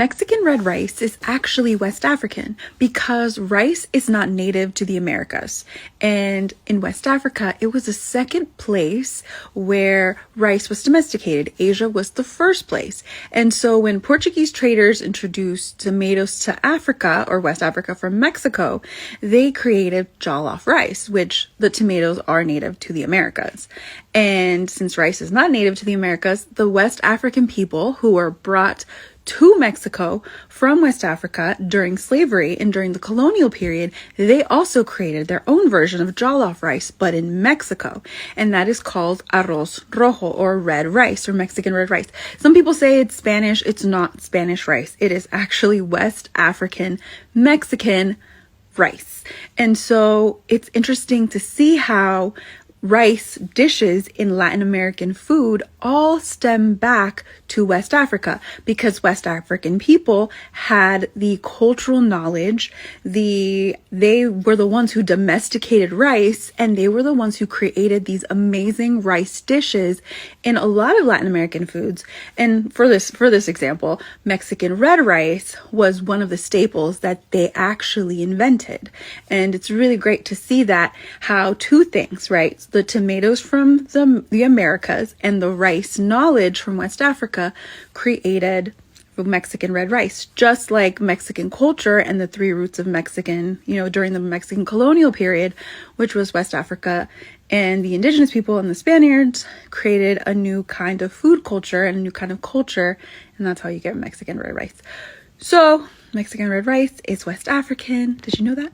Mexican red rice is actually West African because rice is not native to the Americas. And in West Africa, it was the second place where rice was domesticated. Asia was the first place. And so when Portuguese traders introduced tomatoes to Africa, or West Africa from Mexico, they created jollof rice, which the tomatoes are native to the Americas. And since rice is not native to the Americas, the West African people who were brought to Mexico from West Africa during slavery and during the colonial period, they also created their own version of jollof rice, but in Mexico. And that is called arroz rojo, or red rice, or Mexican red rice. Some people say it's Spanish. It's not Spanish rice. It is actually West African Mexican rice. And so it's interesting to see how rice dishes in Latin American food all stem back to West Africa, because West African people had the cultural knowledge. They were the ones who domesticated rice, and they were the ones who created these amazing rice dishes in a lot of Latin American foods. And for this example, Mexican red rice was one of the staples that they actually invented. And it's really great to see that, how two things, right? The tomatoes from the Americas and the rice knowledge from West Africa created Mexican red rice, just like Mexican culture and the three roots of Mexican, during the Mexican colonial period, which was West Africa, and the indigenous people and the Spaniards created a new kind of food culture and a new kind of culture, and that's how you get Mexican red rice. So Mexican red rice is West African. Did you know that?